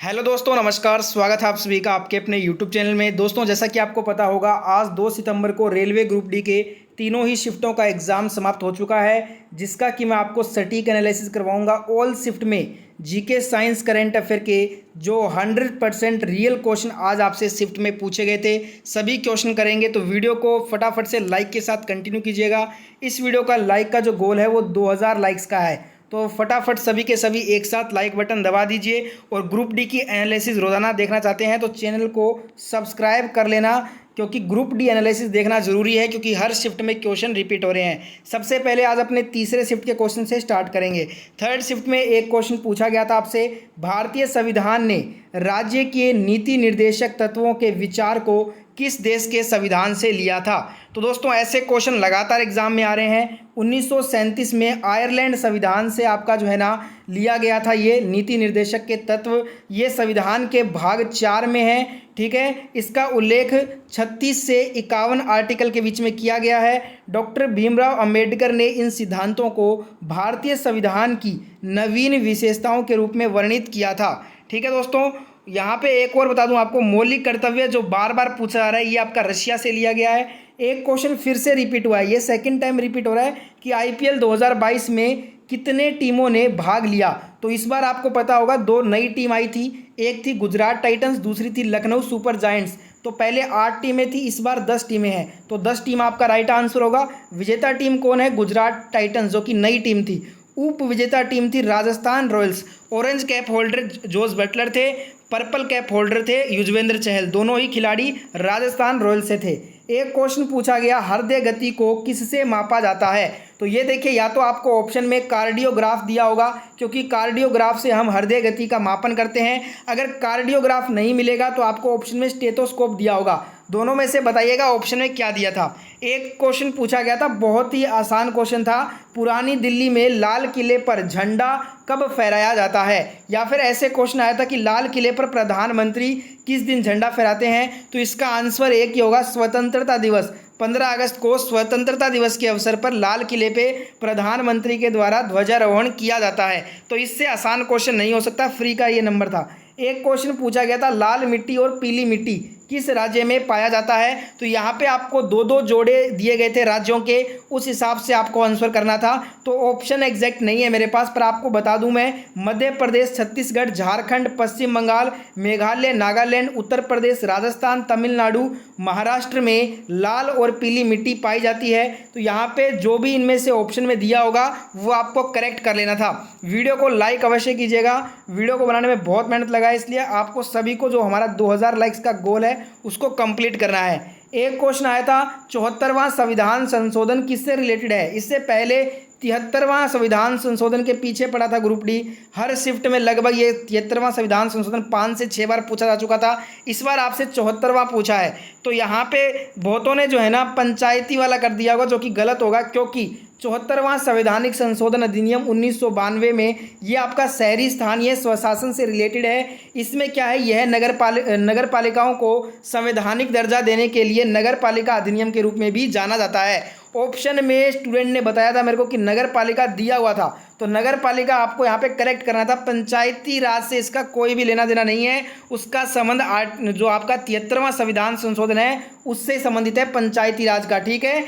Hello दोस्तों, नमस्कार। स्वागत है आप सभी का आपके अपने यूट्यूब चैनल में। दोस्तों, जैसा कि आपको पता होगा, आज 2 सितंबर को रेलवे ग्रुप डी के तीनों ही शिफ्टों का एग्ज़ाम समाप्त हो चुका है, जिसका कि मैं आपको सटीक एनालिसिस करवाऊंगा। ऑल शिफ्ट में जीके, साइंस, करंट अफेयर के जो 100% रियल क्वेश्चन आज आपसे शिफ्ट में पूछे गए थे, सभी क्वेश्चन करेंगे। तो वीडियो को फटाफट से लाइक के साथ कंटिन्यू कीजिएगा। इस वीडियो का लाइक का जो गोल है वो 2000 लाइक्स का है, तो फटाफट सभी के सभी एक साथ लाइक बटन दबा दीजिए। और ग्रुप डी की एनालिसिस रोज़ाना देखना चाहते हैं तो चैनल को सब्सक्राइब कर लेना, क्योंकि ग्रुप डी एनालिसिस देखना जरूरी है, क्योंकि हर शिफ्ट में क्वेश्चन रिपीट हो रहे हैं। सबसे पहले आज अपने तीसरे शिफ्ट के क्वेश्चन से स्टार्ट करेंगे। थर्ड शिफ्ट में एक क्वेश्चन पूछा गया था आपसे, भारतीय संविधान ने राज्य के नीति निर्देशक तत्वों के विचार को किस देश के संविधान से लिया था। तो दोस्तों, ऐसे क्वेश्चन लगातार एग्जाम में आ रहे हैं। 1937 में आयरलैंड संविधान से आपका जो है ना लिया गया था ये नीति निर्देशक के तत्व। ये संविधान के भाग 4 में है, ठीक है। इसका उल्लेख 36 से 51 आर्टिकल के बीच में किया गया है। डॉक्टर भीमराव अंबेडकर ने इन सिद्धांतों को भारतीय संविधान की नवीन विशेषताओं के रूप में वर्णित किया था, ठीक है। दोस्तों, यहाँ पे एक और बता दूं आपको, मौलिक कर्तव्य जो बार बार पूछा जा रहा है, ये आपका रशिया से लिया गया है। एक क्वेश्चन फिर से रिपीट हुआ है, ये सेकंड टाइम रिपीट हो रहा है कि आईपीएल 2022 में कितने टीमों ने भाग लिया। तो इस बार आपको पता होगा 2 नई टीम आई थी, एक थी गुजरात टाइटंस, दूसरी थी लखनऊ सुपर जायंट्स। तो पहले 8 टीमें थी, इस बार 10 टीमें हैं, तो 10 टीम आपका राइट आंसर होगा। विजेता टीम कौन है? गुजरात टाइटंस, जो कि नई टीम थी। उप विजेता टीम थी Rajasthan Royals. Orange cap holder Jos Buttler थे, पर्पल कैप होल्डर थे युजवेंद्र चहल। दोनों ही खिलाड़ी राजस्थान रॉयल्स से थे। एक क्वेश्चन पूछा गया, हृदय गति को किससे मापा जाता है। तो ये देखिए, या तो आपको ऑप्शन में कार्डियोग्राफ दिया होगा, क्योंकि कार्डियोग्राफ से हम हृदय गति का मापन करते हैं। अगर कार्डियोग्राफ नहीं मिलेगा तो आपको ऑप्शन में स्टेथोस्कोप दिया होगा। दोनों में से बताइएगा ऑप्शन में क्या दिया था। एक क्वेश्चन पूछा गया था, बहुत ही आसान क्वेश्चन था, पुरानी दिल्ली में लाल किले पर झंडा कब फहराया जाता है। या फिर ऐसे क्वेश्चन आया था कि लाल किले पर प्रधानमंत्री किस दिन झंडा फहराते हैं। तो इसका आंसर एक ही होगा, स्वतंत्रता दिवस। 15 अगस्त को स्वतंत्रता दिवस के अवसर पर लाल किले पे प्रधानमंत्री के द्वारा ध्वजारोहण किया जाता है। तो इससे आसान क्वेश्चन नहीं हो सकता, फ्री का ये नंबर था। एक क्वेश्चन पूछा गया था, लाल मिट्टी और पीली मिट्टी किस राज्य में पाया जाता है। तो यहाँ पे आपको 2-2 जोड़े दिए गए थे राज्यों के, उस हिसाब से आपको आंसर करना था। तो ऑप्शन एग्जैक्ट नहीं है मेरे पास, पर आपको बता दूं मैं, मध्य प्रदेश, छत्तीसगढ़, झारखंड, पश्चिम बंगाल, मेघालय, नागालैंड, उत्तर प्रदेश, राजस्थान, तमिलनाडु, महाराष्ट्र में लाल और पीली मिट्टी पाई जाती है। तो यहाँ पे जो भी इनमें से ऑप्शन में दिया होगा वो आपको करेक्ट कर लेना था। वीडियो को लाइक अवश्य कीजिएगा, वीडियो को बनाने में बहुत मेहनत लगा है, इसलिए आपको सभी को जो हमारा 2000 लाइक्स का गोल है उसको कंप्लीट करना है। एक क्वेश्चन आया था, 74वां संविधान संशोधन किससे रिलेटेड है। इससे पहले 73वां संविधान संशोधन के पीछे पड़ा था ग्रुप डी। हर शिफ्ट में लगभग ये 73वां संविधान संशोधन 5 से 6 बार पूछा जा चुका था। इस बार आपसे 74वां पूछा है। तो यहाँ पे बहुतों ने जो है ना पंचायती वाला कर दिया होगा, जो कि गलत होगा, क्योंकि 74वां संवैधानिक संशोधन अधिनियम 1992 में ये आपका शहरी स्थानीय स्वशासन से रिलेटेड है। इसमें क्या है, यह नगर पालिकाओं को संवैधानिक दर्जा देने के लिए नगर पालिका अधिनियम के रूप में भी जाना जाता है। ऑप्शन में स्टूडेंट ने बताया था मेरे को कि नगर पालिका दिया हुआ था, तो नगर पालिका आपको यहाँ पे करेक्ट करना था। पंचायती राज से इसका कोई भी लेना देना नहीं है, उसका संबंध जो आपका 73वां संविधान संशोधन है उससे संबंधित है, पंचायती राज का, ठीक है।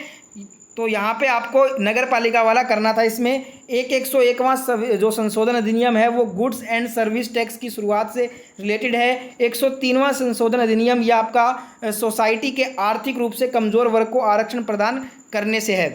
तो यहाँ पे आपको नगर पालिका वाला करना था। इसमें 101वां जो संशोधन अधिनियम है वो गुड्स एंड सर्विस टैक्स की शुरुआत से रिलेटेड है। 103वां संशोधन अधिनियम यह आपका सोसाइटी के आर्थिक रूप से कमजोर वर्ग को आरक्षण प्रदान करने से है।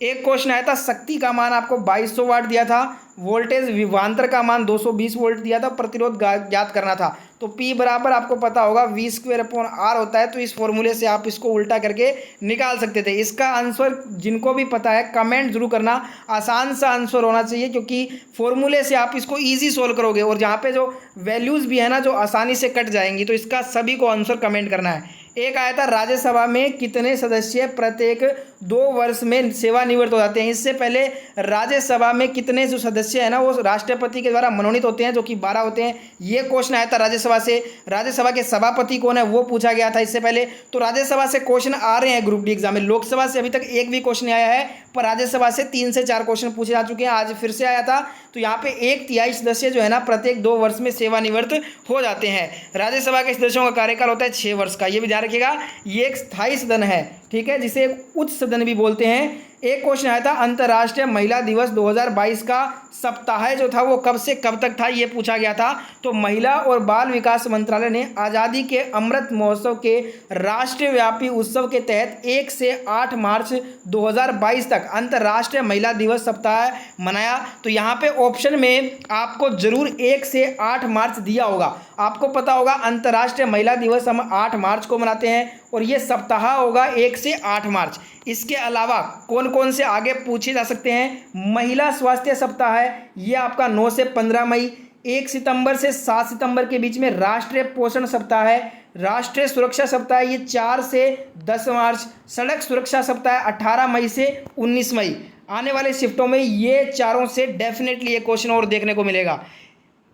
एक क्वेश्चन आया था, शक्ति का मान आपको 2200 वाट दिया था, वोल्टेज विभवांतर का मान 220 वोल्ट दिया था, प्रतिरोध ज्ञात करना था। तो P बराबर आपको पता होगा V²/R होता है। तो इस फॉर्मूले से आप इसको उल्टा करके निकाल सकते थे। इसका आंसर जिनको भी पता है कमेंट जरूर करना, आसान सा आंसर होना चाहिए, क्योंकि फॉर्मूले से आप इसको ईजी सोल्व करोगे और जहाँ पे जो वैल्यूज़ भी है ना जो आसानी से कट जाएंगी। तो इसका सभी को आंसर कमेंट करना है। एक आया था राज्यसभा में कितने सदस्य प्रत्येक 2 वर्ष में सेवानिवृत्त हो जाते हैं। इससे पहले राज्यसभा में कितने जो सदस्य हैं ना वो राष्ट्रपति के द्वारा मनोनीत होते हैं, जो कि 12 होते हैं। ये क्वेश्चन आया था राज्यसभा से। राज्यसभा के सभापति कौन है वो पूछा गया था इससे पहले। तो राज्यसभा से क्वेश्चन आ रहे हैं ग्रुप डी एग्जाम में। लोकसभा से अभी तक एक भी क्वेश्चन आया है, पर राज्यसभा से 3 से 4 क्वेश्चन पूछे जा चुके हैं। आज फिर से आया था। तो यहाँ पे 1/3 सदस्य जो है ना प्रत्येक 2 वर्ष में सेवानिवृत्त हो जाते हैं। राज्यसभा के सदस्यों का कार्यकाल होता है 6 वर्ष का। ये भी ध्यान रखिएगा, ये एक स्थायी सदन है, ठीक है, जिसे एक उच्च सदन भी बोलते हैं। एक क्वेश्चन आया था अंतर्राष्ट्रीय महिला दिवस 2022 का सप्ताह जो था वो कब से कब तक था, ये पूछा गया था। तो महिला और बाल विकास मंत्रालय ने आज़ादी के अमृत महोत्सव के राष्ट्रव्यापी उत्सव के तहत 1 से 8 मार्च 2022 तक अंतर्राष्ट्रीय महिला दिवस सप्ताह मनाया। तो यहाँ पे ऑप्शन में आपको जरूर 1 से 8 मार्च दिया होगा। आपको पता होगा अंतर्राष्ट्रीय महिला दिवस हम 8 मार्च को मनाते हैं और ये सप्ताह होगा 1 से 8 मार्च। इसके अलावा कौन कौन से आगे पूछे जा सकते हैं। महिला स्वास्थ्य सप्ताह है, ये आपका 9 से 15 मई। 1 सितंबर से 7 सितंबर के बीच में राष्ट्रीय पोषण सप्ताह है। राष्ट्रीय सुरक्षा सप्ताह ये 4 से 10 मार्च। सड़क सुरक्षा सप्ताह 18 मई से 19 मई। आने वाले शिफ्टों में ये चारों से डेफिनेटली एक क्वेश्चन और देखने को मिलेगा।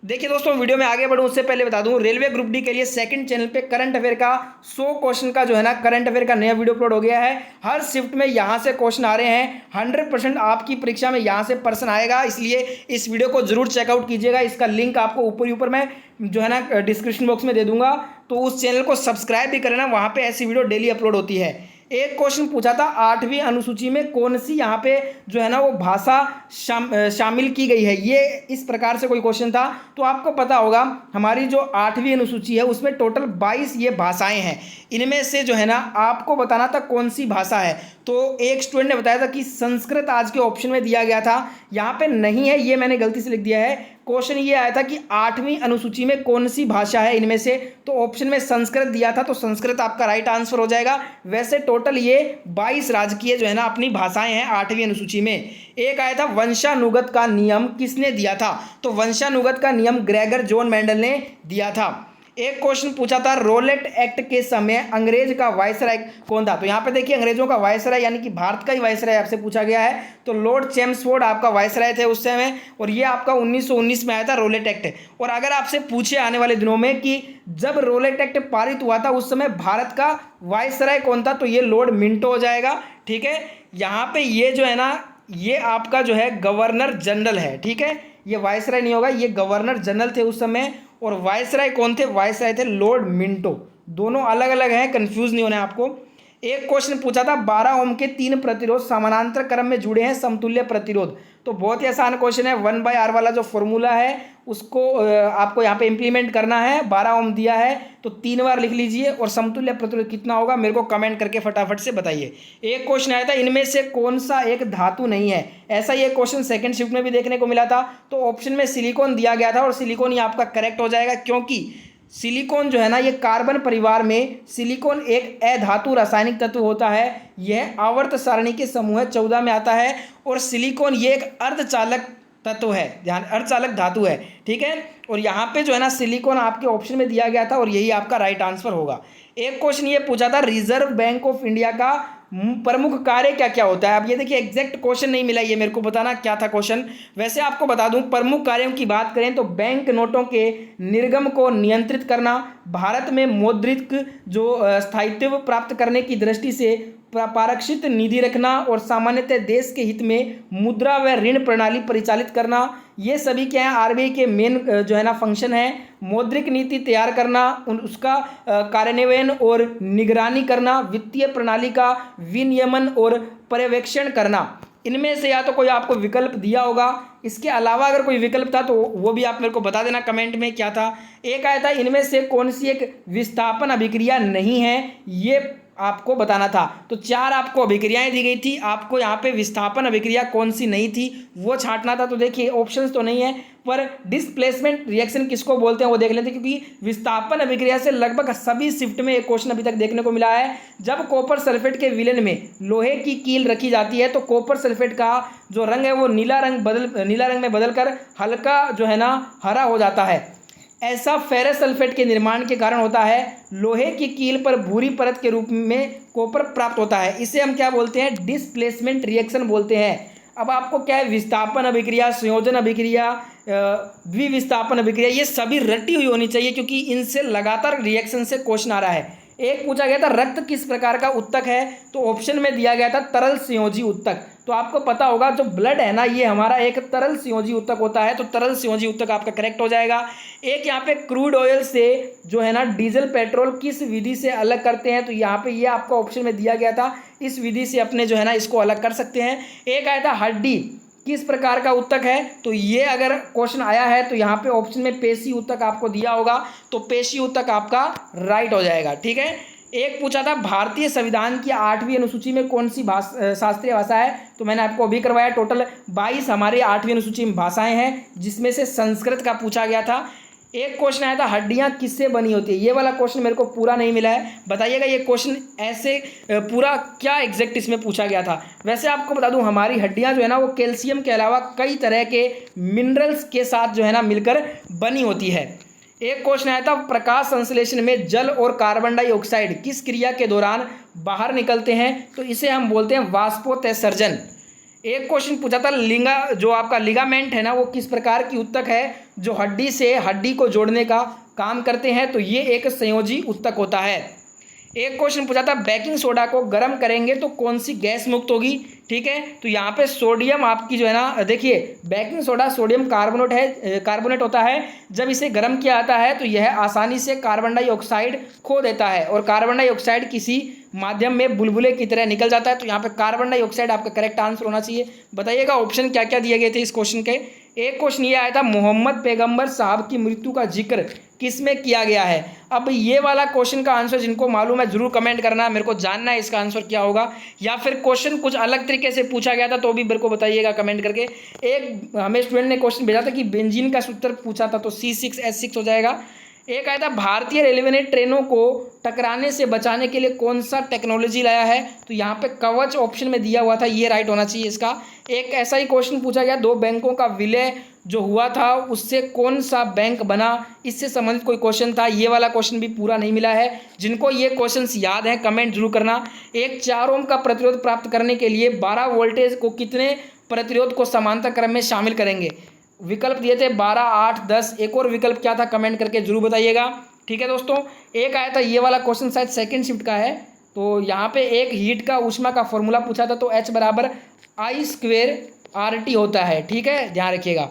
देखिए दोस्तों, वीडियो में आगे बढ़ूं उससे पहले बता दूं, रेलवे ग्रुप डी के लिए सेकंड चैनल पे करंट अफेयर का 100 क्वेश्चन का जो है ना करंट अफेयर का नया वीडियो अपलोड हो गया है। हर शिफ्ट में यहां से क्वेश्चन आ रहे हैं। 100% आपकी परीक्षा में यहां से प्रश्न आएगा, इसलिए इस वीडियो को जरूर चेकआउट कीजिएगा। इसका लिंक आपको ऊपर मैं जो है ना डिस्क्रिप्शन बॉक्स में दे दूंगा, तो उस चैनल को सब्सक्राइब भी करना, वहाँ पर ऐसी वीडियो डेली अपलोड होती है। एक क्वेश्चन पूछा था 8वीं अनुसूची में कौन सी यहाँ पे जो है ना वो भाषा शामिल की गई है, ये इस प्रकार से कोई क्वेश्चन था। तो आपको पता होगा हमारी जो 8वीं अनुसूची है उसमें टोटल 22 ये भाषाएं हैं। इनमें से जो है ना आपको बताना था कौन सी भाषा है। तो एक स्टूडेंट ने बताया था कि संस्कृत आज के ऑप्शन में दिया गया था, यहाँ पे नहीं है, ये मैंने गलती से लिख दिया है। क्वेश्चन ये आया था कि 8वीं अनुसूची में कौन सी भाषा है इनमें से, तो ऑप्शन में संस्कृत दिया था, तो संस्कृत आपका राइट आंसर हो जाएगा। वैसे टोटल ये 22 राजकीय जो है ना अपनी भाषाएं हैं 8वीं अनुसूची में। एक आया था वंशानुगत का नियम किसने दिया था, तो वंशानुगत का नियम ग्रेगर जॉन मेंडल ने दिया था। एक क्वेश्चन पूछा था रोलेट एक्ट के समय अंग्रेज का वायसराय कौन था, तो यहाँ पे देखिए अंग्रेजों का वायसराय यानी कि भारत का ही वायसराय आपसे पूछा गया है। तो लॉर्ड चेम्सफोर्ड आपका वायसराय थे उस समय, और ये आपका 1919 में आया था रोलेट एक्ट। और अगर आपसे पूछे आने वाले दिनों में कि जब रोलेट एक्ट पारित हुआ था उस समय भारत का वायसराय कौन था, तो ये लॉर्ड मिंटो हो जाएगा, ठीक है। यहाँ पे ये जो है ना ये आपका जो है गवर्नर जनरल है, ठीक है, ये वायसराय नहीं होगा, ये गवर्नर जनरल थे उस समय। और वायसराय कौन थे, वायसराय थे लॉर्ड मिंटो। दोनों अलग अलग हैं, कंफ्यूज नहीं होना है आपको। एक क्वेश्चन पूछा था 12 ओम के 3 प्रतिरोध समानांतर क्रम में जुड़े हैं समतुल्य प्रतिरोध, तो बहुत ही आसान क्वेश्चन है। 1/r वाला जो फॉर्मूला है उसको आपको यहाँ पे इंप्लीमेंट करना है। 12 ओम दिया है तो 3 बार लिख लीजिए, और समतुल्य प्रतिरोध कितना होगा मेरे को कमेंट करके फटाफट से बताइए। एक क्वेश्चन आया था इनमें से कौन सा एक धातु नहीं है, ऐसा ये क्वेश्चन सेकंड शिफ्ट में भी देखने को मिला था। तो ऑप्शन में सिलिकॉन दिया गया था, और सिलिकॉन ही आपका करेक्ट हो जाएगा, क्योंकि सिलिकॉन जो है ना ये कार्बन परिवार में सिलिकॉन एक अधातु रासायनिक तत्व होता है। यह आवर्त सारणी के समूह 14 में आता है, और सिलिकॉन ये एक अर्धचालक तत्व है, ध्यान, अर्धचालक धातु है, ठीक है। और यहाँ पे जो है ना सिलिकॉन आपके ऑप्शन में दिया गया था, और यही आपका राइट आंसर होगा। एक क्वेश्चन ये पूछा था रिजर्व बैंक ऑफ इंडिया का प्रमुख कार्य क्या क्या होता है। अब ये देखिए एग्जैक्ट क्वेश्चन नहीं मिला, ये मेरे को बताना क्या था क्वेश्चन। वैसे आपको बता दूं प्रमुख कार्यों की बात करें तो बैंक नोटों के निर्गम को नियंत्रित करना, भारत में मौद्रिक जो स्थायित्व प्राप्त करने की दृष्टि से पारक्षित निधि रखना, और सामान्यतः देश के हित में मुद्रा व ऋण प्रणाली परिचालित करना, ये सभी क्या है आरबीआई के मेन जो है ना फंक्शन है। मौद्रिक नीति तैयार करना, उसका कार्यान्वयन और निगरानी करना, वित्तीय प्रणाली का विनियमन और पर्यवेक्षण करना। इनमें से या तो कोई आपको विकल्प दिया होगा, इसके अलावा अगर कोई विकल्प था तो वो भी आप मेरे को बता देना कमेंट में क्या था। एक आया था इनमें से कौन सी एक विस्थापन अभिक्रिया नहीं है, ये आपको बताना था। तो 4 आपको अभिक्रियाएं दी गई थी, आपको यहाँ पे विस्थापन अभिक्रिया कौन सी नहीं थी वो छांटना था। तो देखिए ऑप्शंस तो नहीं है, पर डिस्प्लेसमेंट रिएक्शन किसको बोलते हैं वो देख लेते हैं, क्योंकि विस्थापन अभिक्रिया से लगभग सभी शिफ्ट में एक क्वेश्चन अभी तक देखने को मिला है। जब कॉपर सल्फेट के विलयन में लोहे की कील रखी जाती है तो कॉपर सल्फेट का जो रंग है वो नीला रंग में बदलकर हल्का जो है ना हरा हो जाता है। ऐसा फेरस सल्फेट के निर्माण के कारण होता है। लोहे की कील पर भूरी परत के रूप में कॉपर प्राप्त होता है। इसे हम क्या बोलते हैं? डिस्प्लेसमेंट रिएक्शन बोलते हैं। अब आपको क्या है, विस्थापन अभिक्रिया, संयोजन अभिक्रिया, द्विविस्थापन अभिक्रिया, ये सभी रटी हुई होनी चाहिए क्योंकि इनसे लगातार रिएक्शन से क्वेश्चन आ रहा है। एक पूछा गया था रक्त किस प्रकार का उत्तक है, तो ऑप्शन में दिया गया था तरल संयोजी उत्तक। तो आपको पता होगा जो ब्लड है ना, ये हमारा एक तरल संयोजी उत्तक होता है, तो तरल संयोजी उत्तक आपका करेक्ट हो जाएगा। एक यहाँ पे क्रूड ऑयल से जो है ना डीजल पेट्रोल किस विधि से अलग करते हैं, तो यहाँ पे ये आपका ऑप्शन में दिया गया था, इस विधि से अपने जो है ना इसको अलग कर सकते हैं। एक आया था हड्डी किस प्रकार का उत्तक है, तो ये अगर क्वेश्चन आया है तो यहाँ पे ऑप्शन में पेशी उत्तक आपको दिया होगा, तो पेशी उत्तक आपका राइट हो जाएगा। ठीक है। एक पूछा था भारतीय संविधान की 8वीं अनुसूची में कौन सी शास्त्रीय भाषा है, तो मैंने आपको अभी करवाया। टोटल 22 हमारे 8वीं अनुसूची में भाषाएं हैं, जिसमें से संस्कृत का पूछा गया था। एक क्वेश्चन आया था हड्डियां किससे बनी होती है, ये वाला क्वेश्चन मेरे को पूरा नहीं मिला है, बताइएगा ये क्वेश्चन ऐसे पूरा क्या एग्जैक्ट इसमें पूछा गया था। वैसे आपको बता दूं हमारी हड्डियां जो है ना वो कैल्शियम के अलावा कई तरह के मिनरल्स के साथ जो है ना मिलकर बनी होती है। एक क्वेश्चन आया था प्रकाश संश्लेषण में जल और कार्बन डाइऑक्साइड किस क्रिया के दौरान बाहर निकलते हैं, तो इसे हम बोलते हैं वाष्पोत्सर्जन। एक क्वेश्चन पूछा था जो आपका लिगामेंट है ना वो किस प्रकार की उत्तक है, जो हड्डी से हड्डी को जोड़ने का काम करते हैं, तो ये एक संयोजी उत्तक होता है। एक क्वेश्चन पूछा था बेकिंग सोडा को गर्म करेंगे तो कौन सी गैस मुक्त होगी। ठीक है, तो यहाँ पे सोडियम आपकी जो है ना, देखिए बेकिंग सोडा सोडियम कार्बोनेट होता है। जब इसे गर्म किया जाता है तो यह आसानी से कार्बन डाइऑक्साइड खो देता है और कार्बन डाइऑक्साइड किसी माध्यम में बुलबुले की तरह निकल जाता है। तो यहाँ पे कार्बन डाइऑक्साइड आपका करेक्ट आंसर होना चाहिए। बताइएगा ऑप्शन क्या क्या दिए गए थे इस क्वेश्चन के। एक क्वेश्चन ये आया था मोहम्मद पैगंबर साहब की मृत्यु का जिक्र किस में किया गया है। अब ये वाला क्वेश्चन का आंसर जिनको मालूम है जरूर कमेंट करना, मेरे को जानना है इसका आंसर क्या होगा, या फिर क्वेश्चन कुछ अलग तरीके से पूछा गया था तो भी मेरे को बताइएगा कमेंट करके। एक हमें स्टूडेंट ने क्वेश्चन भेजा था कि बेंजीन का सूत्र पूछा था, तो C6H6 हो जाएगा। एक आया था भारतीय रेलवे ने ट्रेनों को टकराने से बचाने के लिए कौन सा टेक्नोलॉजी लाया है, तो यहाँ पे कवच ऑप्शन में दिया हुआ था, ये राइट होना चाहिए इसका। एक ऐसा ही क्वेश्चन पूछा गया दो बैंकों का विलय जो हुआ था उससे कौन सा बैंक बना, इससे संबंधित कोई क्वेश्चन था, ये वाला क्वेश्चन भी पूरा नहीं मिला है। जिनको ये क्वेश्चंस याद है कमेंट जरूर करना। एक 4 ओम का प्रतिरोध प्राप्त करने के लिए 12 वोल्टेज को कितने प्रतिरोध को समांतर क्रम में शामिल करेंगे। विकल्प दिए थे 12, 8, 10। एक और विकल्प क्या था कमेंट करके जरूर बताइएगा। ठीक है दोस्तों, एक आया था ये वाला क्वेश्चन शायद सेकंड शिफ्ट का है, तो यहाँ पे एक हीट का ऊष्मा का फॉर्मूला पूछा था, तो H बराबर I² RT होता है। ठीक है, ध्यान रखिएगा।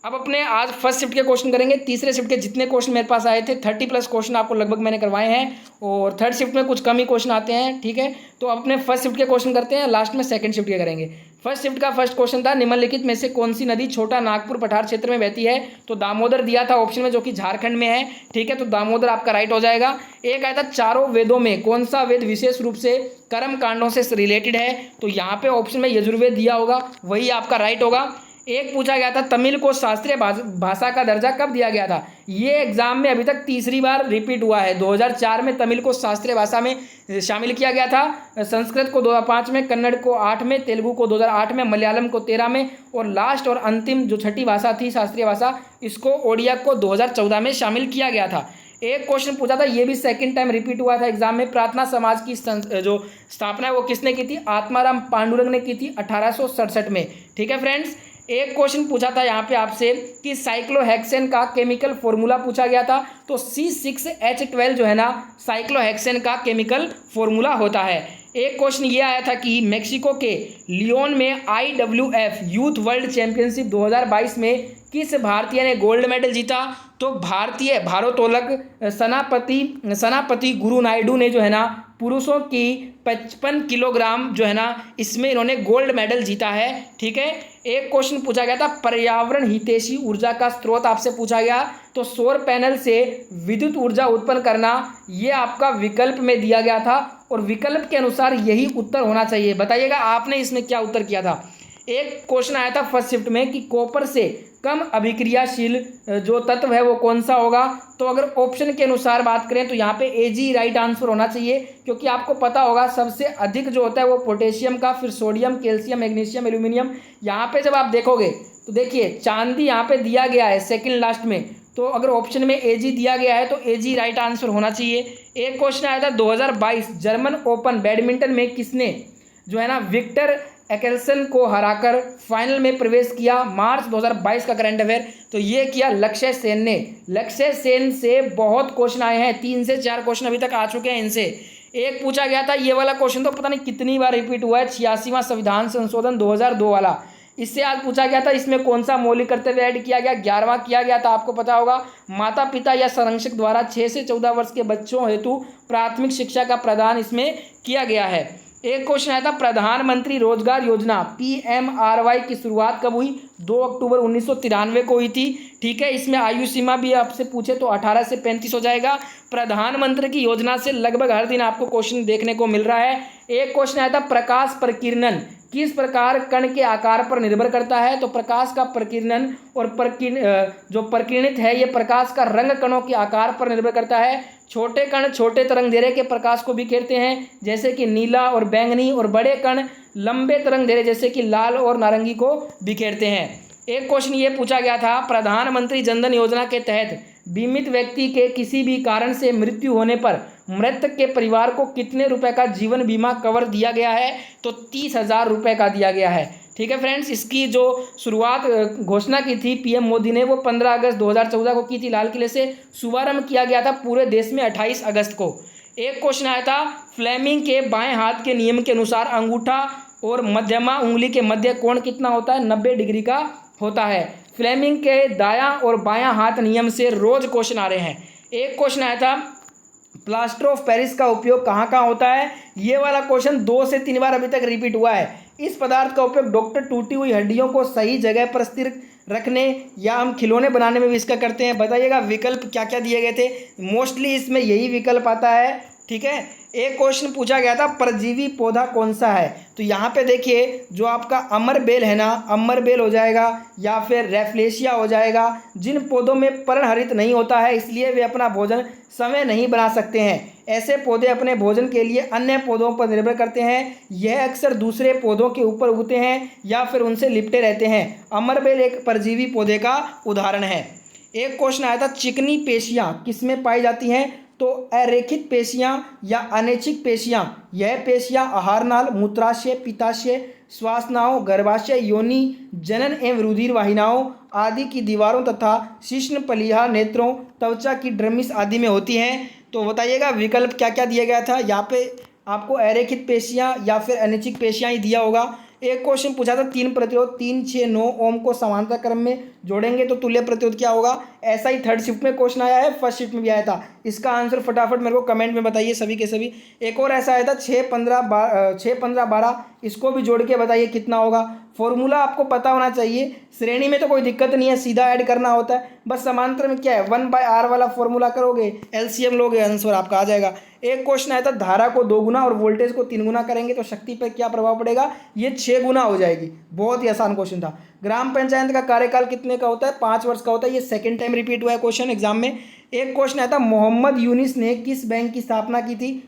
अब अपने आज फर्स्ट शिफ्ट के क्वेश्चन करेंगे। तीसरे शिफ्ट के जितने क्वेश्चन मेरे पास आए थे 30+ क्वेश्चन आपको लगभग मैंने करवाए हैं, और थर्ड शिफ्ट में कुछ कम ही क्वेश्चन आते हैं। ठीक है, तो अपने फर्स्ट शिफ्ट के क्वेश्चन करते हैं, लास्ट में सेकंड शिफ्ट के करेंगे। फर्स्ट शिफ्ट का फर्स्ट क्वेश्चन था निम्नलिखित में से कौन सी नदी छोटा नागपुर पठार क्षेत्र में बहती है, तो दामोदर दिया था ऑप्शन में, जो कि झारखंड में है। ठीक है, तो दामोदर आपका राइट हो जाएगा। एक आया था चारों वेदों में कौन सा वेद विशेष रूप से कर्म कांडों से रिलेटेड है, तो यहाँ पे ऑप्शन में यजुर्वेद दिया होगा, वही आपका राइट होगा। एक पूछा गया था तमिल को शास्त्रीय भाषा का दर्जा कब दिया गया था, ये एग्जाम में अभी तक तीसरी बार रिपीट हुआ है। 2004 में तमिल को शास्त्रीय भाषा में शामिल किया गया था, संस्कृत को 2005 में, कन्नड़ को 8 में, तेलुगु को 2008 में, मलयालम को 13 में, और लास्ट और अंतिम जो छठी भाषा थी शास्त्रीय भाषा, इसको ओडिया को 2014 में शामिल किया गया था। एक क्वेश्चन पूछा था, ये भी सेकंड टाइम रिपीट हुआ था एग्जाम में, प्रार्थना समाज की जो स्थापना है वो किसने की थी, आत्माराम पांडुरंग ने की थी 1867 में। ठीक है फ्रेंड्स, एक क्वेश्चन पूछा था यहाँ पे आपसे कि साइक्लोहेक्सेन का केमिकल फॉर्मूला पूछा गया था, तो C6H12 जो है ना साइक्लोहेक्सेन का केमिकल फॉर्मूला होता है। एक क्वेश्चन ये आया था कि मेक्सिको के लियोन में IWF यूथ वर्ल्ड चैंपियनशिप 2022 में किस भारतीय ने गोल्ड मेडल जीता, तो भारतीय भारोत्तोलक सनापति गुरु नायडू ने जो है ना पुरुषों की 55 किलोग्राम जो है ना इसमें इन्होंने गोल्ड मेडल जीता है। ठीक है, एक क्वेश्चन पूछा गया था पर्यावरण हितैषी ऊर्जा का स्रोत आपसे पूछा गया, तो सौर पैनल से विद्युत ऊर्जा उत्पन्न करना, ये आपका विकल्प में दिया गया था, और विकल्प के अनुसार यही उत्तर होना चाहिए। बताइएगा आपने इसमें क्या उत्तर किया था। एक क्वेश्चन आया था फर्स्ट शिफ्ट में कि कॉपर से कम अभिक्रियाशील जो तत्व है वो कौन सा होगा, तो अगर ऑप्शन के अनुसार बात करें तो यहाँ पे AG राइट आंसर होना चाहिए, क्योंकि आपको पता होगा सबसे अधिक जो होता है वो पोटेशियम का, फिर सोडियम, कैल्शियम, मैग्नीशियम, एल्यूमिनियम। यहाँ पे जब आप देखोगे तो देखिए चांदी यहाँ पे दिया गया है सेकंड लास्ट में, तो अगर ऑप्शन में एजी दिया गया है तो एजी राइट आंसर होना चाहिए। एक क्वेश्चन आया था 2022 जर्मन ओपन बैडमिंटन में किसने जो है ना विक्टर एक्सेल्सन को हराकर फाइनल में प्रवेश किया, मार्च 2022 का करंट अफेयर। तो ये किया लक्ष्य सेन ने। लक्ष्य सेन से बहुत क्वेश्चन आए हैं, 3 से 4 क्वेश्चन अभी तक आ चुके हैं इनसे। एक पूछा गया था ये वाला क्वेश्चन तो पता नहीं कितनी बार रिपीट हुआ है, 86वां संविधान संशोधन 2002 वाला। इससे आज पूछा गया था इसमें कौन सा मौलिक कर्तव्य ऐड किया गया, 11वां किया गया था। आपको पता होगा माता पिता या संरक्षक द्वारा 6 से 14 वर्ष के बच्चों हेतु प्राथमिक शिक्षा का प्रदान इसमें किया गया है। एक क्वेश्चन आया था प्रधानमंत्री रोजगार योजना PMRY की शुरुआत कब हुई, 2 अक्टूबर 1993 को हुई थी। ठीक है, इसमें आयु सीमा भी आपसे पूछे तो 18 से 35 हो जाएगा। प्रधानमंत्री की योजना से लगभग हर दिन आपको क्वेश्चन देखने को मिल रहा है। एक क्वेश्चन आया था प्रकाश प्रकीर्णन किस प्रकार कण के आकार पर निर्भर करता है, तो प्रकाश का प्रकीर्णन और जो प्रकीर्णित है ये प्रकाश का रंग कणों के आकार पर निर्भर करता है। छोटे कण छोटे तरंगदैर्घ्य के प्रकाश को बिखेरते हैं जैसे कि नीला और बैंगनी, और बड़े कण लंबे तरंगदैर्घ्य जैसे कि लाल और नारंगी को बिखेरते हैं। एक क्वेश्चन ये पूछा गया था प्रधानमंत्री जनधन योजना के तहत बीमित व्यक्ति के किसी भी कारण से मृत्यु होने पर मृतक के परिवार को कितने रुपए का जीवन बीमा कवर दिया गया है, तो 30,000 रुपये का दिया गया है। ठीक है फ्रेंड्स, इसकी जो शुरुआत घोषणा की थी पीएम मोदी ने वो 15 अगस्त 2014 को की थी, लाल किले से शुभारंभ किया गया था पूरे देश में 28 अगस्त को। एक क्वेश्चन आया था फ्लेमिंग के बाएं हाथ के नियम के अनुसार अंगूठा और मध्यमा उंगली के मध्य कोण कितना होता है, 90 डिग्री का होता है। फ्लेमिंग के दायां और बायां हाथ नियम से रोज क्वेश्चन आ रहे हैं। एक क्वेश्चन आया था प्लास्टर ऑफ पेरिस का उपयोग कहाँ कहाँ होता है, ये वाला क्वेश्चन 2 से 3 बार अभी तक रिपीट हुआ है। इस पदार्थ का उपयोग डॉक्टर टूटी हुई हड्डियों को सही जगह पर स्थिर रखने या हम खिलौने बनाने में भी इसका करते हैं। बताइएगा विकल्प क्या क्या दिए गए थे, मोस्टली इसमें यही विकल्प आता है। ठीक है, एक क्वेश्चन पूछा गया था परजीवी पौधा कौन सा है, तो यहाँ पे देखिए जो आपका अमरबेल है ना, अमरबेल हो जाएगा या फिर रेफ्लेशिया हो जाएगा। जिन पौधों में पर्णहरित नहीं होता है इसलिए वे अपना भोजन समय नहीं बना सकते हैं। ऐसे पौधे अपने भोजन के लिए अन्य पौधों पर निर्भर करते हैं। यह अक्सर दूसरे पौधों के ऊपर उगते हैं या फिर उनसे लिपटे रहते हैं। अमरबेल एक परजीवी पौधे का उदाहरण है। एक क्वेश्चन आया था चिकनी पेशियाँ किसमें पाई जाती हैं, तो अरेखित पेशियाँ या अनैच्छिक पेशियाँ, यह पेशियाँ आहारनाल, मूत्राशय, पित्ताशय, श्वासनाओं, गर्भाशय, योनि, जनन एवं रुधिर वाहिनियों आदि की दीवारों तथा शिश्न पलिहा नेत्रों, त्वचा की ड्रमिस आदि में होती हैं। तो बताइएगा विकल्प क्या क्या दिया गया था, यहाँ पे आपको अरेखित पेशियाँ या फिर अनैच्छिक पेशियाँ ही दिया होगा। एक क्वेश्चन पूछा था 3 प्रतिरोध 3, 6, 9 ओम को समांतर क्रम में जोड़ेंगे तो तुल्य प्रतिरोध क्या होगा। ऐसा ही 3rd शिफ्ट में क्वेश्चन आया है, 1st शिफ्ट में भी आया था। इसका आंसर फटाफट मेरे को कमेंट में बताइए सभी के सभी। एक और ऐसा आया था 6, 15, 12, इसको भी जोड़ के बताइए कितना होगा। फॉर्मूला आपको पता होना चाहिए, श्रेणी में तो कोई दिक्कत नहीं है, सीधा ऐड करना होता है। बस समांतर में क्या है 1/r वाला फॉर्मूला करोगे, एलसीएम लोगे, आंसर आपका आ जाएगा। एक क्वेश्चन आया था धारा को 2 गुना और वोल्टेज को 3 गुना करेंगे तो शक्ति पर क्या प्रभाव पड़ेगा, ये 6 गुना हो जाएगी। बहुत ही आसान क्वेश्चन था। ग्राम पंचायत का कार्यकाल कितने का होता है, 5 वर्ष का होता है। ये 2nd टाइम रिपीट हुआ है क्वेश्चन एग्जाम में। एक क्वेश्चन आया था मोहम्मद यूनिस ने किस बैंक की स्थापना की थी,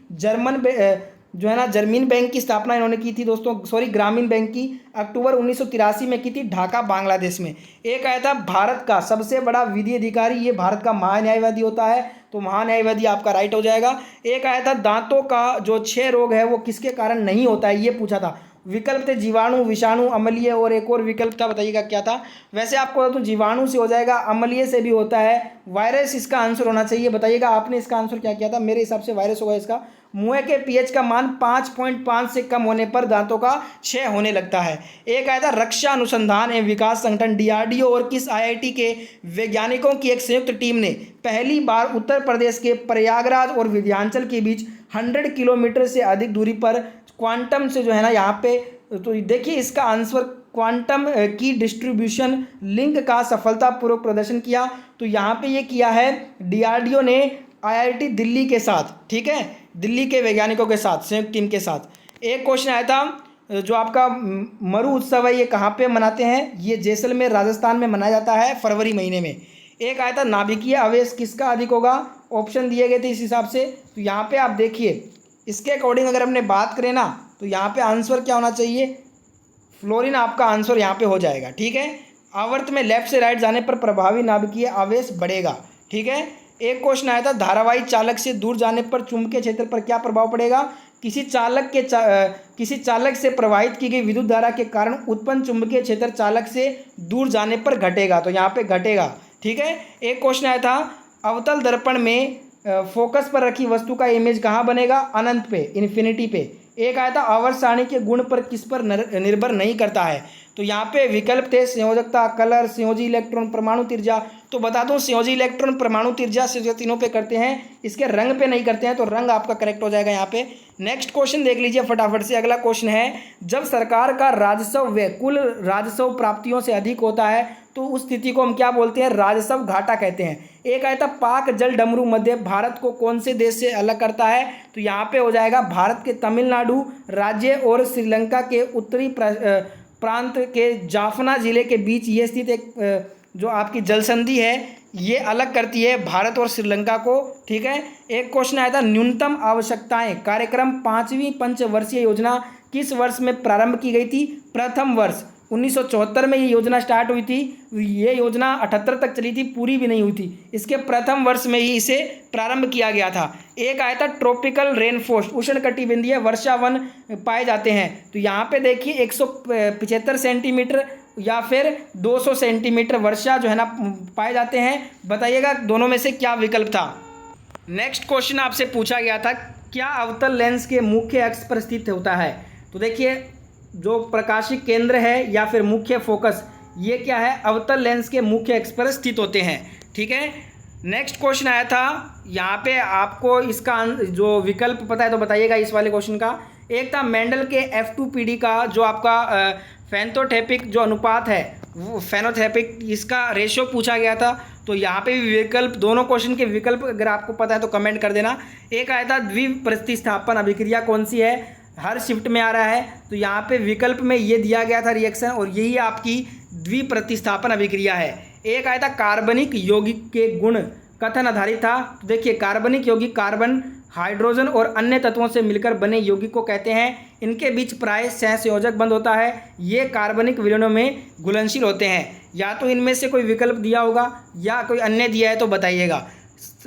जर्मन बैंक की स्थापना इन्होंने की थी दोस्तों, ग्रामीण बैंक की अक्टूबर 1983 में की थी, ढाका बांग्लादेश में। एक आया था भारत का सबसे बड़ा विधि अधिकारी, ये भारत का महान्यायवादी होता है, तो महान्यायवादी आपका राइट हो जाएगा। एक आया था दांतों का जो 6 रोग है वो किसके कारण नहीं होता है, ये पूछा था। विकल्प थे जीवाणु, विषाणु, अम्लीय और एक और विकल्प था, बताइएगा क्या था। वैसे आपको तो जीवाणु से हो जाएगा, अम्लीय से भी होता है, वायरस इसका आंसर होना चाहिए। बताइएगा आपने इसका आंसर क्या किया था, मेरे हिसाब से वायरस होगा इसका। मुंह के पीएच का मान 5.5 से कम होने पर दांतों का क्षय होने लगता है। एक आया था रक्षा अनुसंधान एवं विकास संगठन DRDO और किस IIT के वैज्ञानिकों की एक संयुक्त टीम ने पहली बार उत्तर प्रदेश के प्रयागराज और विंध्याचल के बीच 100 किलोमीटर से अधिक दूरी पर क्वांटम से जो है ना यहाँ पे, तो देखिए इसका आंसर क्वांटम की डिस्ट्रीब्यूशन लिंक का सफलतापूर्वक प्रदर्शन किया। तो यहाँ पे ये किया है DRDO ने IIT दिल्ली के साथ, ठीक है, दिल्ली के वैज्ञानिकों के साथ, संयुक्त टीम के साथ। एक क्वेश्चन आया था जो आपका मरु उत्सव है ये कहाँ पे मनाते हैं, ये जैसलमेर राजस्थान में मनाया जाता है फरवरी महीने में। एक आया था नाभिकीय आवेश किसका अधिक होगा, ऑप्शन दिए गए थे इस हिसाब से। तो यहाँ पे आप देखिए इसके अकॉर्डिंग अगर हमने बात करें ना तो यहाँ पे आंसर क्या होना चाहिए, फ्लोरीन आपका आंसर यहाँ पे हो जाएगा। ठीक है, आवर्त में लेफ्ट से राइट जाने पर प्रभावी नाभिकीय आवेश बढ़ेगा। ठीक है। एक क्वेश्चन आया था, धारावाही चालक से दूर जाने पर चुंबकीय क्षेत्र पर क्या प्रभाव पड़ेगा। किसी चालक से प्रवाहित की गई विद्युत धारा के कारण उत्पन्न चुंबकीय क्षेत्र चालक से दूर जाने पर घटेगा, तो यहाँ पे घटेगा। ठीक है। एक क्वेश्चन आया था, अवतल दर्पण में फोकस पर रखी वस्तु का इमेज कहाँ बनेगा, अनंत पे, इन्फिनिटी पे। एक आया था, आवर्त सारणी के गुण पर किस पर निर्भर नहीं करता है, तो यहाँ पे विकल्प थे संयोजकता, कलर, संयोजी इलेक्ट्रॉन, परमाणु त्रिज्या। तो बता दूं, संयोजी इलेक्ट्रॉन, परमाणु त्रिज्या से तीनों पे करते हैं, इसके रंग पे नहीं करते हैं, तो रंग आपका करेक्ट हो जाएगा यहाँ पे। नेक्स्ट क्वेश्चन देख लीजिए फटाफट से। अगला क्वेश्चन है, जब सरकार का राजस्व व्यय कुल राजस्व प्राप्तियों से अधिक होता है तो उस स्थिति को हम क्या बोलते हैं, राजस्व घाटा कहते हैं। एक आया था, पाक जल डमरू मध्य भारत को कौन से देश से अलग करता है, तो यहाँ पे हो जाएगा भारत के तमिलनाडु राज्य और श्रीलंका के उत्तरी प्रांत के जाफना जिले के बीच ये स्थित एक जो आपकी जल संधि है, ये अलग करती है भारत और श्रीलंका को। ठीक है। एक क्वेश्चन आया था, न्यूनतम आवश्यकताएं कार्यक्रम 5वीं पंचवर्षीय योजना किस वर्ष में प्रारंभ की गई थी, प्रथम वर्ष 1974 में ये योजना स्टार्ट हुई थी। ये योजना 78 तक चली थी, पूरी भी नहीं हुई थी, इसके प्रथम वर्ष में ही इसे प्रारंभ किया गया था। एक आया था, ट्रॉपिकल रेनफॉरेस्ट उष्णकटिबंधीय वर्षा वन पाए जाते हैं, तो यहाँ पे देखिए 175 सेंटीमीटर या फिर 200 सेंटीमीटर वर्षा जो है ना पाए जाते हैं। बताइएगा दोनों में से क्या विकल्प था। नेक्स्ट क्वेश्चन आपसे पूछा गया था, क्या अवतल लेंस के मुख्य अक्ष पर स्थित होता है, तो देखिए जो प्रकाशिक केंद्र है या फिर मुख्य फोकस, ये क्या है, अवतल लेंस के मुख्य अक्ष पर स्थित होते हैं। ठीक है। नेक्स्ट क्वेश्चन आया था, यहाँ पे आपको इसका जो विकल्प पता है तो बताइएगा इस वाले क्वेश्चन का। एक था, मेंडल के F2PD का जो आपका फेनोथेपिक जो अनुपात है, वो फेनोथेपिक, इसका रेशियो पूछा गया था, तो यहाँ पे भी विकल्प, दोनों क्वेश्चन के विकल्प अगर आपको पता है तो कमेंट कर देना। एक आया था, द्विप्रतिस्थापन अभिक्रिया कौन सी है, हर शिफ्ट में आ रहा है, तो यहाँ पे विकल्प में ये दिया गया था रिएक्शन, और यही आपकी द्विप्रतिस्थापन अभिक्रिया है। एक आया था, कार्बनिक यौगिक के गुण कथन आधारित था, तो देखिए कार्बनिक यौगिक कार्बन, हाइड्रोजन और अन्य तत्वों से मिलकर बने यौगिक को कहते हैं। इनके बीच प्राय सहसंयोजक बंध होता है, ये कार्बनिक विलयनों में घुलनशील होते हैं। या तो इनमें से कोई विकल्प दिया होगा या कोई अन्य दिया है तो बताइएगा।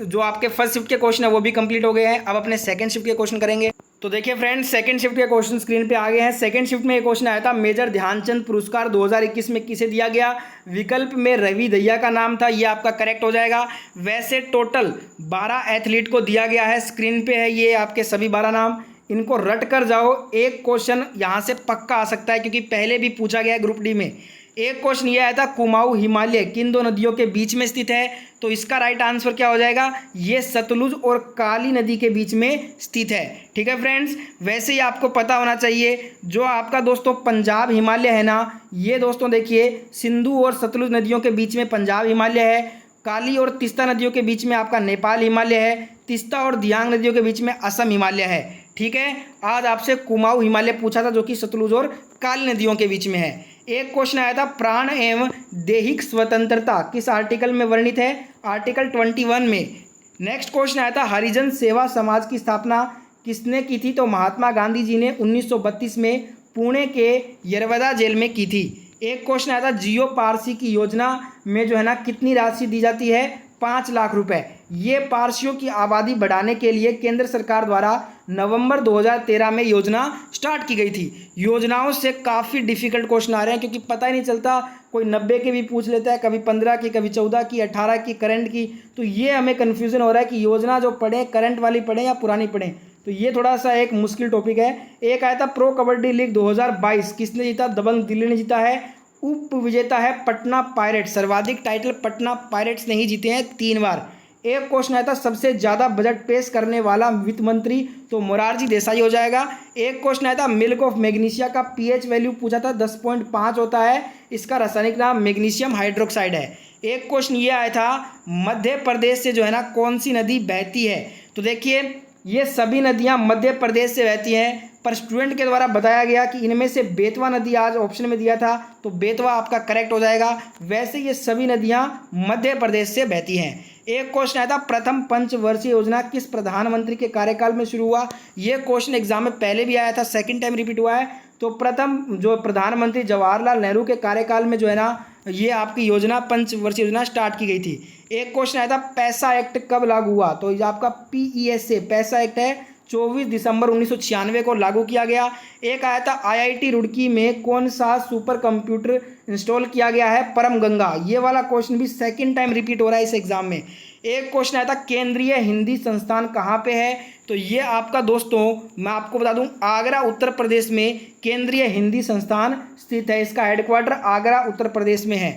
जो आपके फर्स्ट शिफ्ट के क्वेश्चन है वो भी कंप्लीट हो गए हैं, अब अपने सेकंड शिफ्ट के क्वेश्चन करेंगे। तो देखिए फ्रेंड्स, सेकंड शिफ्ट के क्वेश्चन स्क्रीन पे आ गए हैं। सेकंड शिफ्ट में एक क्वेश्चन आया था, मेजर ध्यानचंद पुरस्कार 2021 में किसे दिया गया, विकल्प में रवि दहिया का नाम था, ये आपका करेक्ट हो जाएगा। वैसे टोटल 12 एथलीट को दिया गया है, स्क्रीन पे है ये आपके सभी 12 नाम, इनको रट कर जाओ। एक क्वेश्चन यहाँ से पक्का आ सकता है क्योंकि पहले भी पूछा गया है ग्रुप डी में। एक क्वेश्चन ये आया था, कुमाऊं हिमालय किन दो नदियों के बीच में स्थित है, तो इसका राइट आंसर क्या हो जाएगा, ये सतलुज और काली नदी के बीच में स्थित है। ठीक है फ्रेंड्स, वैसे ही आपको पता होना चाहिए जो आपका दोस्तों पंजाब हिमालय है ना, ये दोस्तों देखिए सिंधु और सतलुज नदियों के बीच में पंजाब हिमालय है, काली और तीस्ता नदियों के बीच में आपका नेपाल हिमालय है, तीस्ता और दियांग नदियों के बीच में असम हिमालय है। ठीक है। आज आपसे कुमाऊं हिमालय पूछा था जो कि सतलुज और काली नदियों के बीच में है। एक क्वेश्चन आया था, प्राण एवं दैहिक स्वतंत्रता किस आर्टिकल में वर्णित है, आर्टिकल 21 में। नेक्स्ट क्वेश्चन आया था, हरिजन सेवा समाज की स्थापना किसने की थी, तो महात्मा गांधी जी ने 1932 में पुणे के यरवदा जेल में की थी। एक क्वेश्चन आया था, जियो पारसी की योजना में जो है ना कितनी राशि दी जाती है, 5 लाख रुपए। ये पारसियों की आबादी बढ़ाने के लिए केंद्र सरकार द्वारा नवंबर 2013 में योजना स्टार्ट की गई थी। योजनाओं से काफ़ी डिफिकल्ट क्वेश्चन आ रहे हैं क्योंकि पता ही नहीं चलता, कोई 90 के भी पूछ लेता है, कभी 15 की, कभी 14 की, 18 की, करंट की, तो ये हमें कन्फ्यूज़न हो रहा है कि योजना जो पढ़ें करंट वाली पढ़ें या पुरानी पढ़ें, तो ये थोड़ा सा एक मुश्किल टॉपिक है। एक आया था, प्रो कबड्डी लीग 2022 किसने जीता, दबंग दिल्ली ने जीता है। उप विजेता है पटना पायरेट्स, सर्वाधिक टाइटल पटना पायरेट्स ने ही जीते हैं 3 बार। एक क्वेश्चन आया था, सबसे ज़्यादा बजट पेश करने वाला वित्त मंत्री, तो मोरारजी देसाई हो जाएगा। एक क्वेश्चन आया था, मिल्क ऑफ मैग्नीशिया का पीएच वैल्यू पूछा था, 10.5 होता है, इसका रासायनिक नाम मैग्नीशियम हाइड्रोक्साइड है। एक क्वेश्चन ये आया था, मध्य प्रदेश से जो है ना कौन सी नदी बहती है, तो देखिए ये सभी नदियाँ मध्य प्रदेश से बहती हैं, पर स्टूडेंट के द्वारा बताया गया कि इनमें से बेतवा नदी आज ऑप्शन में दिया था, तो बेतवा आपका करेक्ट हो जाएगा। वैसे ये सभी नदियां मध्य प्रदेश से बहती हैं। एक क्वेश्चन आया था, प्रथम पंचवर्षीय योजना किस प्रधानमंत्री के कार्यकाल में शुरू हुआ, ये क्वेश्चन एग्जाम में पहले भी आया था, सेकंड टाइम रिपीट हुआ है। तो प्रथम जो प्रधानमंत्री जवाहरलाल नेहरू के कार्यकाल में जो है ना ये आपकी योजना पंचवर्षीय योजना स्टार्ट की गई थी। एक क्वेश्चन आया था पैसा एक्ट कब लागू हुआ, तो ये आपका PESA पैसा एक्ट है 24 दिसंबर 1996 को लागू किया गया। एक आया था IIT रुड़की में कौन सा सुपर कंप्यूटर इंस्टॉल किया गया है, परम गंगा। ये वाला क्वेश्चन भी सेकंड टाइम रिपीट हो रहा है इस एग्जाम में। एक क्वेश्चन आया था केंद्रीय हिंदी संस्थान कहाँ पे है, तो ये आपका दोस्तों मैं आपको बता दूं आगरा उत्तर प्रदेश में केंद्रीय हिंदी संस्थान स्थित है। इसका हेडक्वार्टर आगरा उत्तर प्रदेश में है।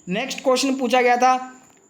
नेक्स्ट क्वेश्चन पूछा गया था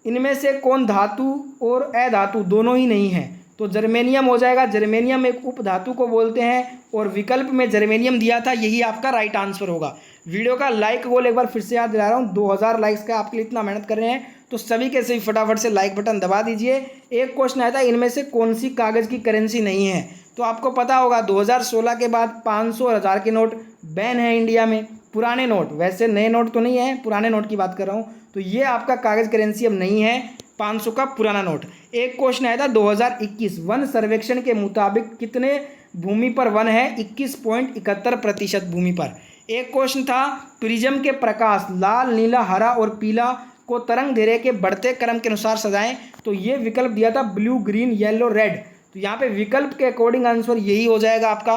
इनमें से कौन धातु और अधातु दोनों ही नहीं है, तो जर्मेनियम हो जाएगा। जर्मेनियम एक उपधातु को बोलते हैं और विकल्प में जर्मेनियम दिया था, यही आपका राइट आंसर होगा। वीडियो का लाइक गोल एक बार फिर से याद दिला रहा हूँ, 2000 लाइक्स का आपके लिए इतना मेहनत कर रहे हैं तो सभी के सभी फटाफट से लाइक बटन दबा दीजिए। एक क्वेश्चन आया था इनमें से कौन सी कागज़ की करेंसी नहीं है, तो आपको पता होगा 2016 के बाद 500 और 1000 के नोट बैन है इंडिया में। पुराने नोट, वैसे नए नोट तो नहीं है, पुराने नोट की बात कर रहा हूँ, तो ये आपका कागज़ करेंसी अब नहीं है, 500 का पुराना नोट। एक क्वेश्चन आया था 2021 वन सर्वेक्षण के मुताबिक कितने भूमि पर वन है, 21.71% भूमि पर। एक क्वेश्चन था प्रिज्म के प्रकाश लाल, नीला, हरा और पीला को तरंग धैर्य के बढ़ते क्रम के अनुसार सजाएं, तो ये विकल्प दिया था ब्लू, ग्रीन, येलो, रेड। तो यहाँ पे विकल्प के अकॉर्डिंग आंसर यही हो जाएगा आपका।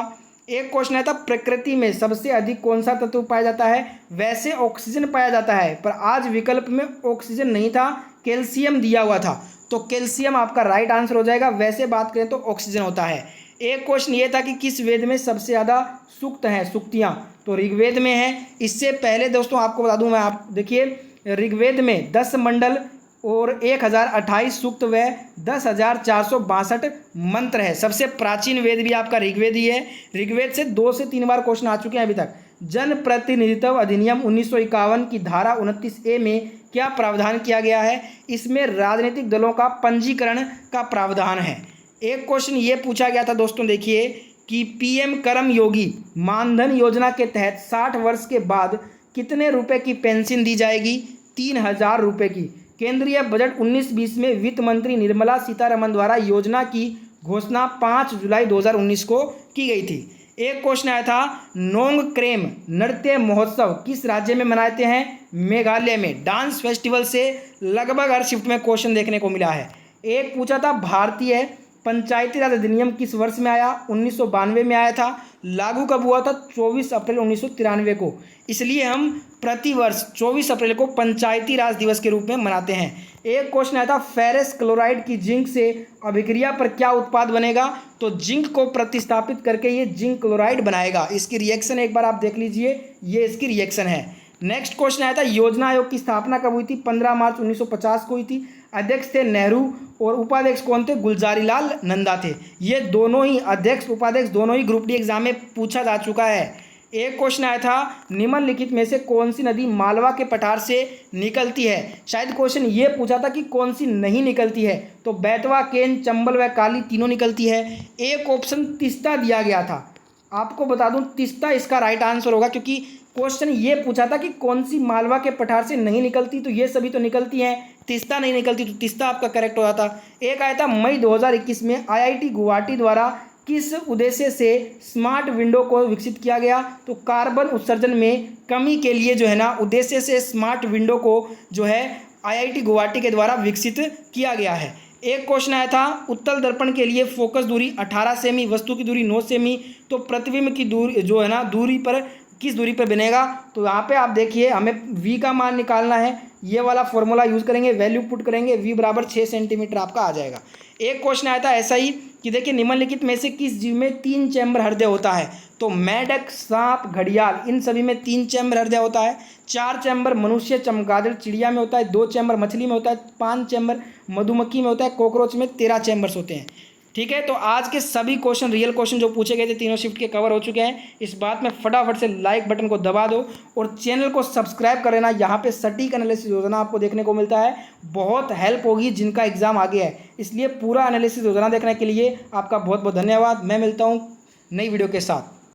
एक क्वेश्चन आया था प्रकृति में सबसे अधिक कौन सा तत्व पाया जाता है, वैसे ऑक्सीजन पाया जाता है, पर आज विकल्प में ऑक्सीजन नहीं था, कैल्शियम दिया हुआ था, तो कैल्शियम आपका राइट आंसर हो जाएगा। वैसे बात करें तो ऑक्सीजन होता है। एक क्वेश्चन ये था कि किस वेद में सबसे ज़्यादा सूक्त हैं, सूक्तियाँ, तो ऋग्वेद में है। इससे पहले दोस्तों आपको बता दूं मैं, आप देखिए ऋग्वेद में 10 मंडल और 1028 सूक्त व 10,462 मंत्र है। सबसे प्राचीन वेद भी आपका ऋग्वेद ही है। ऋग्वेद से 2 से 3 बार क्वेश्चन आ चुके हैं अभी तक। जन प्रतिनिधित्व अधिनियम 1951 की धारा 29A में क्या प्रावधान किया गया है, इसमें राजनीतिक दलों का पंजीकरण का प्रावधान है। एक क्वेश्चन ये पूछा गया था दोस्तों, देखिए कि PM कर्म योगी मानधन योजना के तहत 60 वर्ष के बाद कितने रुपए की पेंशन दी जाएगी, 3000 रुपये की। केंद्रीय बजट 19-20 में वित्त मंत्री निर्मला सीतारमण द्वारा योजना की घोषणा 5 जुलाई 2019 को की गई थी। एक क्वेश्चन आया था नोंगक्रेम नृत्य महोत्सव किस राज्य में मनाते हैं, मेघालय में। डांस फेस्टिवल से लगभग हर शिफ्ट में क्वेश्चन देखने को मिला है। एक पूछा था भारतीय पंचायती राज अधिनियम किस वर्ष में आया, 1992 में आया था। लागू कब हुआ था, 24 अप्रैल 1993 को। इसलिए हम प्रतिवर्ष 24 अप्रैल को पंचायती राज दिवस के रूप में मनाते हैं। एक क्वेश्चन आया था फेरस क्लोराइड की जिंक से अभिक्रिया पर क्या उत्पाद बनेगा, तो जिंक को प्रतिस्थापित करके ये जिंक क्लोराइड बनाएगा। इसकी रिएक्शन एक बार आप देख लीजिए, ये इसकी रिएक्शन है। नेक्स्ट क्वेश्चन आया था योजना आयोग की स्थापना कब हुई थी, 15 मार्च 1950 को हुई थी। अध्यक्ष थे नेहरू और उपाध्यक्ष कौन थे, गुलजारी लाल नंदा थे। ये दोनों ही अध्यक्ष उपाध्यक्ष दोनों ही ग्रुप डी एग्जाम में पूछा जा चुका है। एक क्वेश्चन आया था निम्नलिखित में से कौन सी नदी मालवा के पठार से निकलती है। शायद क्वेश्चन ये पूछा था कि कौन सी नहीं निकलती है, तो बेतवा, केन, चंबल व काली तीनों निकलती है। एक ऑप्शन तिस्ता दिया गया था, आपको बता दूं तिस्ता इसका राइट आंसर होगा, क्योंकि क्वेश्चन ये पूछा था कि कौन सी मालवा के पठार से नहीं निकलती, तो ये सभी तो निकलती हैं, तिस्ता नहीं निकलती, तो तिस्ता आपका करेक्ट हो जाता। एक आया था मई 2021 में IIT गुवाहाटी द्वारा किस उद्देश्य से स्मार्ट विंडो को विकसित किया गया, तो कार्बन उत्सर्जन में कमी के लिए जो है ना उद्देश्य से स्मार्ट विंडो को जो है IIT गुवाहाटी के द्वारा विकसित किया गया है। एक क्वेश्चन आया था उत्तल दर्पण के लिए फोकस दूरी 18 सेमी, वस्तु की दूरी 9 सेमी, तो प्रतिबिंब की दूरी जो है ना दूरी पर किस दूरी पर बनेगा, तो यहाँ पे आप देखिए हमें V का मान निकालना है। ये वाला फॉर्मूला यूज़ करेंगे, वैल्यू पुट करेंगे, V बराबर 6 सेंटीमीटर आपका आ जाएगा। एक क्वेश्चन आया था ऐसा ही कि देखिए निम्नलिखित में से किस जीव में 3 चैम्बर हृदय होता है, तो मेढक, सांप, घड़ियाल, इन सभी में 3 चैम्बर हृदय होता है। 4 चैम्बर मनुष्य, चमगादड़, चिड़िया में होता है। 2 चैम्बर मछली में होता है। 5 चैम्बर मधुमक्खी में होता है। कॉकरोच में 13 चैम्बर्स होते हैं। ठीक है, तो आज के सभी क्वेश्चन रियल क्वेश्चन जो पूछे गए थे तीनों शिफ्ट के कवर हो चुके हैं। इस बात में फटाफट से लाइक बटन को दबा दो और चैनल को सब्सक्राइब कर लेना। यहाँ पे सटीक एनालिसिस योजना आपको देखने को मिलता है, बहुत हेल्प होगी जिनका एग्जाम आ गया है। इसलिए पूरा एनालिसिस योजना देखने के लिए आपका बहुत बहुत धन्यवाद। मैं मिलता हूँ नई वीडियो के साथ।